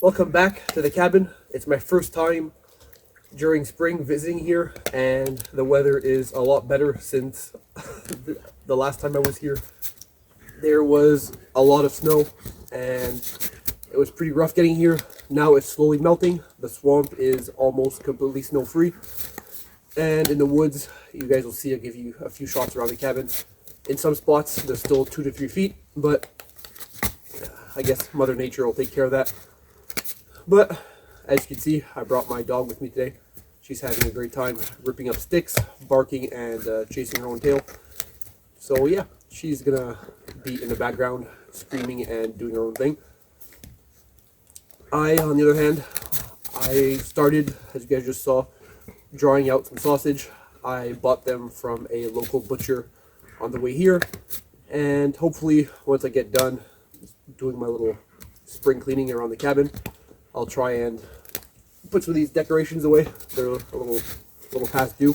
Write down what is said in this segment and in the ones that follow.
Welcome back to the cabin. It's my first time during spring visiting here, and the weather is a lot better since the last time I was here. There was a lot of snow, and it was pretty rough getting here. Now it's slowly melting. The swamp is almost completely snow-free. And in the woods, you guys will see, I'll give you a few shots around the cabin. In some spots, there's still 2 to 3 feet, but I guess Mother Nature will take care of that. But as you can see, I brought my dog with me today. She's having a great time ripping up sticks, barking, and chasing her own tail. So yeah, she's gonna be in the background screaming and doing her own thing. On the other hand, I started, as you guys just saw, drawing out some sausage. I bought them from a local butcher on the way here, and hopefully once I get done doing my little spring cleaning around the cabin, I'll try and put some of these decorations away. They're a little past due,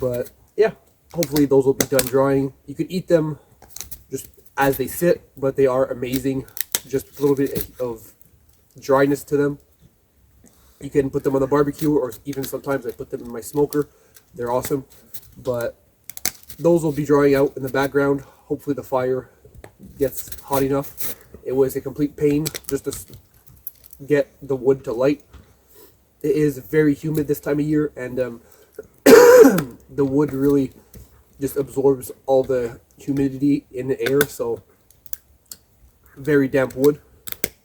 but yeah, hopefully those will be done drying. You can eat them just as they sit, but they are amazing. Just a little bit of dryness to them. You can put them on the barbecue, or even sometimes I put them in my smoker. They're awesome, but those will be drying out in the background. Hopefully the fire gets hot enough. It was a complete pain just to get the wood to light. It is very humid this time of year, and the wood really just absorbs all the humidity in the air, so very damp wood.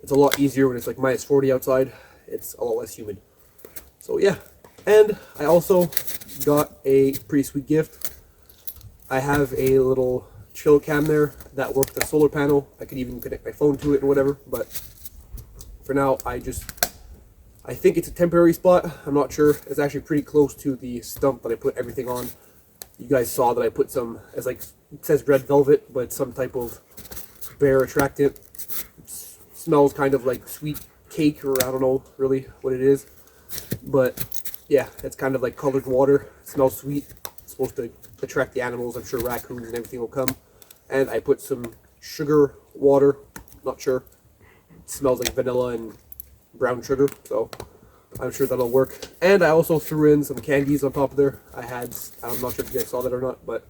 It's a lot easier when it's like minus 40 outside. It's a lot less humid. So yeah, and I also got a pretty sweet gift. I have a little chill cam there that works with a solar panel. I could even connect my phone to it and whatever, but for now I think it's a temporary spot. I'm not sure. It's actually pretty close to the stump that I put everything on. You guys saw that I put some, it's like, it says red velvet, but it's some type of bear attractant. It smells kind of like sweet cake, or I don't know really what it is, but yeah, it's kind of like colored water. It smells sweet. It's supposed to attract the animals. I'm sure raccoons and everything will come. And I put some sugar water, not sure. It smells like vanilla and brown sugar, so I'm sure that'll work. And I also threw in some candies on top of there. I'm not sure if you guys saw that or not, but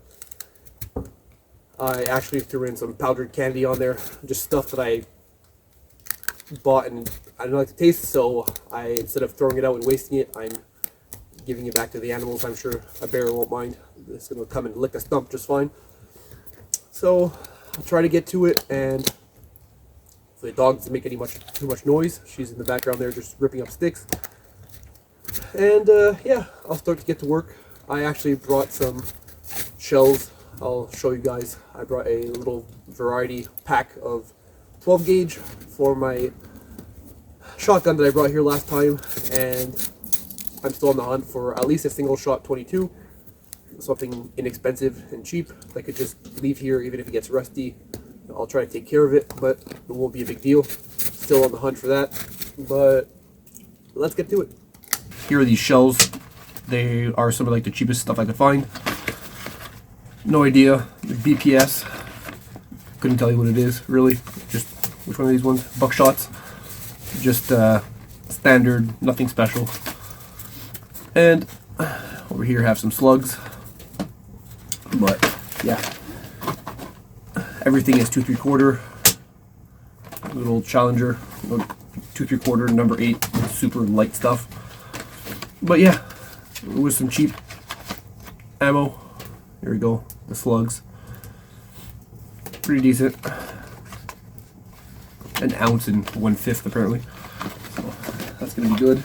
I actually threw in some powdered candy on there, just stuff that I bought and I don't like the taste, so instead of throwing it out and wasting it, I'm giving it back to the animals. I'm sure a bear won't mind. It's gonna come and lick a stump just fine. So I'll try to get to it, and the dog doesn't make too much noise. She's in the background there just ripping up sticks. And yeah, I'll start to get to work. I actually brought some shells. I'll show you guys. I brought a little variety pack of 12 gauge for my shotgun that I brought here last time, and I'm still on the hunt for at least a single shot 22, something inexpensive and cheap that I could just leave here even if it gets rusty. I'll try to take care of it, but it won't be a big deal. Still on the hunt for that, but let's get to it. Here are these shells. They are some of like the cheapest stuff I could find. No idea. BPS. Couldn't tell you what it is, really. Just which one of these ones? Buckshots. Just standard, nothing special. And over here have some slugs. But yeah, everything is 2 3/4. Little Challenger, 2 3/4, number 8, super light stuff. But yeah, it was some cheap ammo. Here we go, the slugs. Pretty decent. An ounce and 1/5 apparently. So that's gonna be good.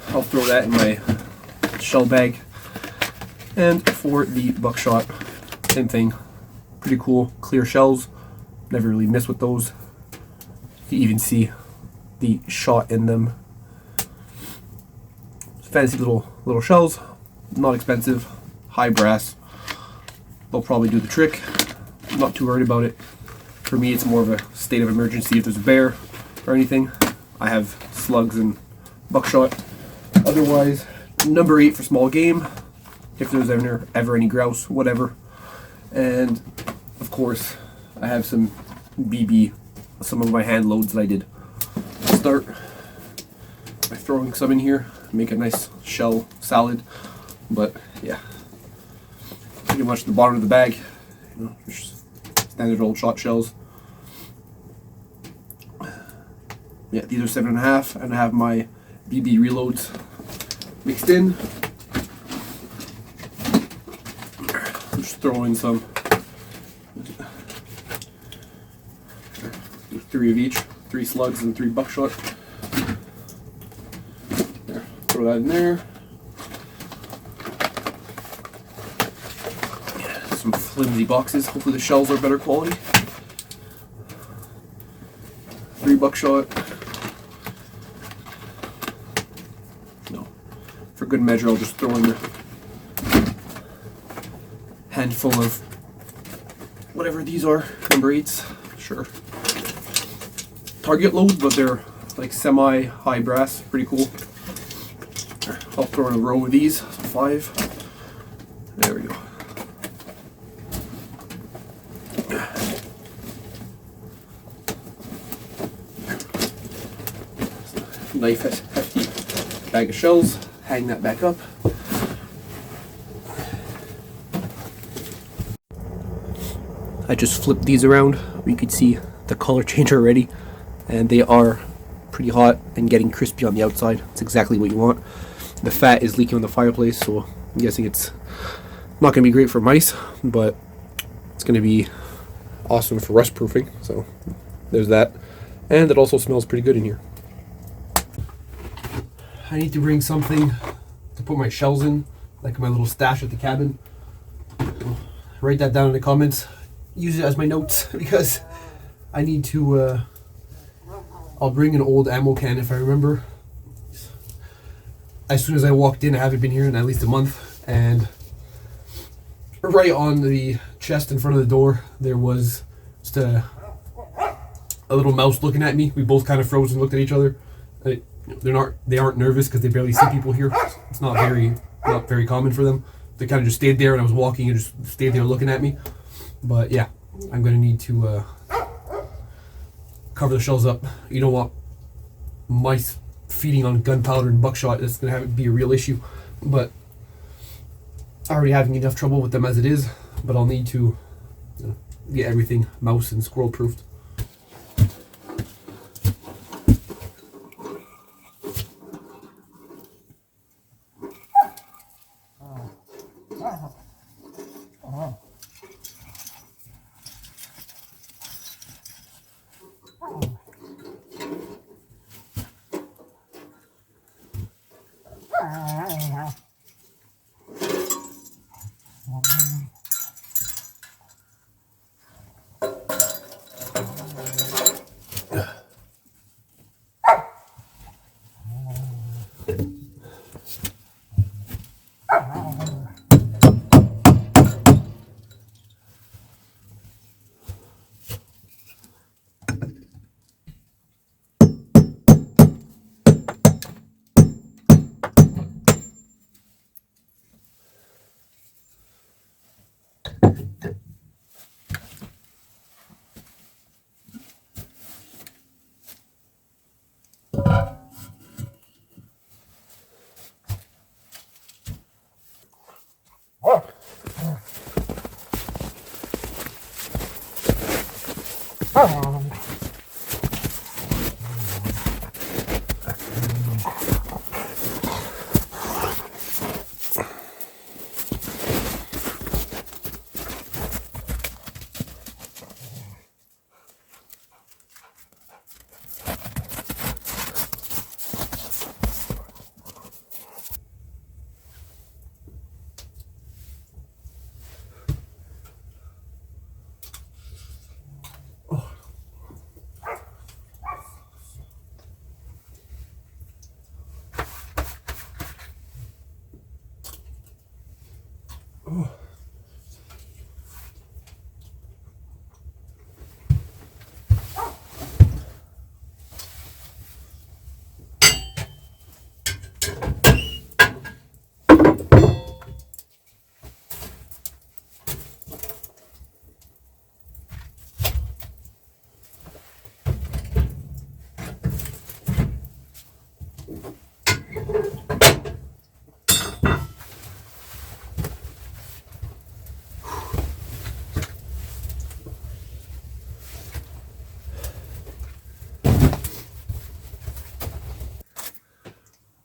I'll throw that in my shell bag. And for the buckshot, same thing. Pretty cool, clear shells. Never really miss with those. You even see the shot in them. Fancy little shells, not expensive, high brass. They'll probably do the trick. I'm not too worried about it. For me, it's more of a state of emergency if there's a bear or anything. I have slugs and buckshot. Otherwise, number 8 for small game, if there's ever any grouse, whatever. And of course, I have some BB, some of my hand loads that I did. Start by throwing some in here, make a nice shell salad. But yeah, pretty much the bottom of the bag, you know, just standard old shot shells. Yeah, these are 7.5, and I have my BB reloads mixed in. Just throw in some, 3 of each, 3 slugs and 3 buckshot. There, throw that in there. Some flimsy boxes. Hopefully the shells are better quality. 3 buckshot. No, for good measure, I'll just throw in a handful of whatever these are, number 8s. Sure. Target load, but they're like semi-high brass. Pretty cool. I'll throw in a row of these. So 5. There we go. Nice hefty bag of shells. Hang that back up. I just flipped these around. You could see the color change already, and they are pretty hot and getting crispy on the outside. It's exactly what you want. The fat is leaking on the fireplace, so I'm guessing it's not going to be great for mice, but it's going to be awesome for rust proofing. So there's that, and it also smells pretty good in here. I need to bring something to put my shells in, like my little stash at the cabin. Write that down in the comments. Use it as my notes, because I need to, I'll bring an old ammo can if I remember. As soon as I walked in, I haven't been here in at least a month, and right on the chest in front of the door, there was just a little mouse looking at me. We both kind of froze and looked at each other. They aren't nervous because they barely see people here. It's not very common for them. They kind of just stayed there, and I was walking and just stayed there looking at me. But yeah, I'm gonna need to cover the shells up. You don't want mice feeding on gunpowder and buckshot. It's gonna be a real issue. But I'm already having enough trouble with them as it is. But I'll need to get everything mouse and squirrel proofed.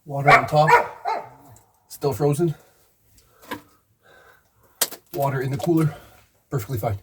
Water on top, still frozen. Water in the cooler, perfectly fine.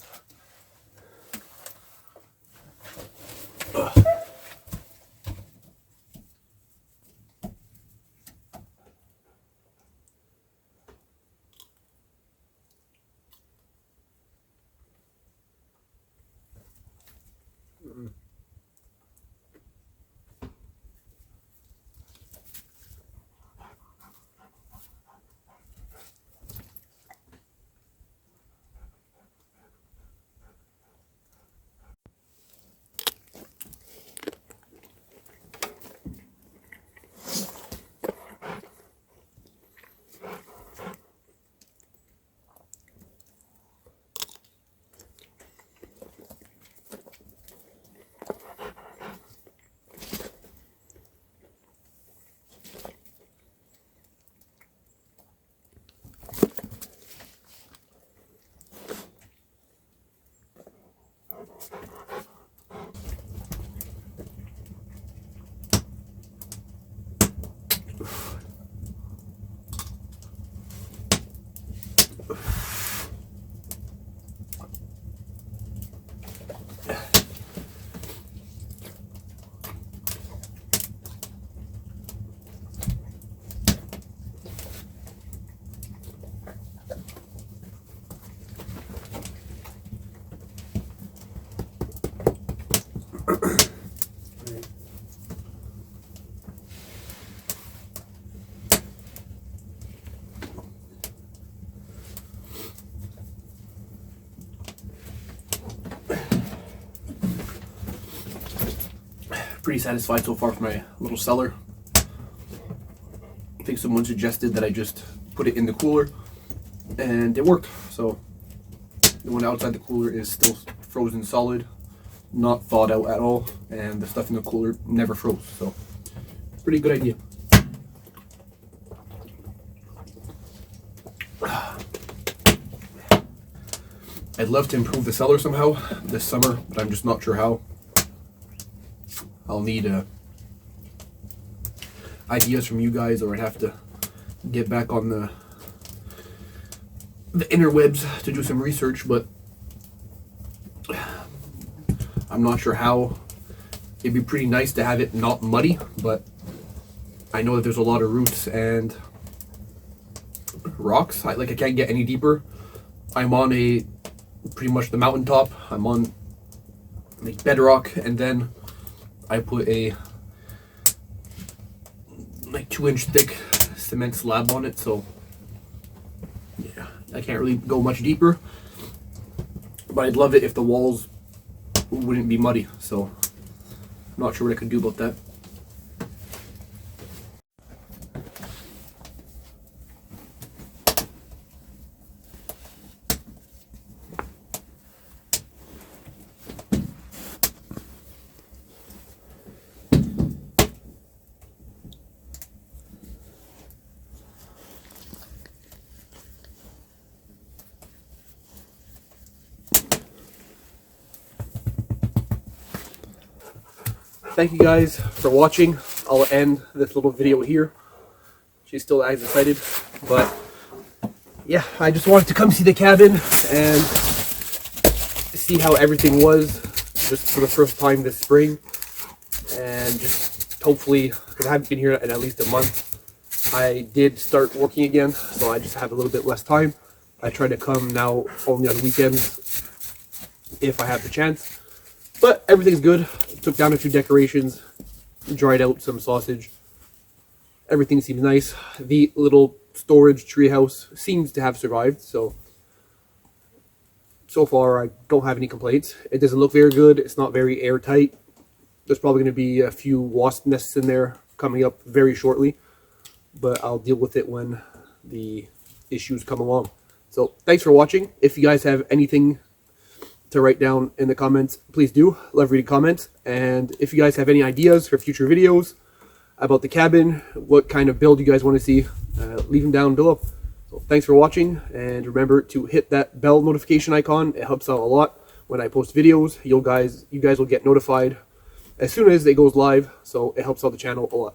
Pretty satisfied so far with my little cellar. I think someone suggested that I just put it in the cooler, and it worked. So the one outside the cooler is still frozen solid, not thawed out at all, and the stuff in the cooler never froze. So pretty good idea. I'd love to improve the cellar somehow this summer, but I'm just not sure how. I'll need ideas from you guys, or I'd have to get back on the interwebs to do some research, but I'm not sure how. It'd be pretty nice to have it not muddy, but I know that there's a lot of roots and rocks. I can't get any deeper. I'm on pretty much the mountaintop. I'm on like bedrock, and then I put a like 2-inch thick cement slab on it, so yeah, I can't really go much deeper, but I'd love it if the walls wouldn't be muddy, so I'm not sure what I could do about that. Thank you guys for watching. I'll end this little video here. She's still as excited, but yeah, I just wanted to come see the cabin and see how everything was just for the first time this spring, and just hopefully, because I haven't been here in at least a month, I did start working again, so I just have a little bit less time. I try to come now only on weekends if I have the chance, but everything's good. Took down a few decorations, dried out some sausage. Everything seems nice. The little storage treehouse seems to have survived, so far I don't have any complaints. It doesn't look very good. It's not very airtight. There's probably going to be a few wasp nests in there coming up very shortly, but I'll deal with it when the issues come along. So thanks for watching. If you guys have anything to write down in the comments, please do. Love reading comments. And if you guys have any ideas for future videos about the cabin, what kind of build you guys want to see, leave them down below. So thanks for watching, and remember to hit that bell notification icon. It helps out a lot. When I post videos, you guys will get notified as soon as it goes live, so it helps out the channel a lot.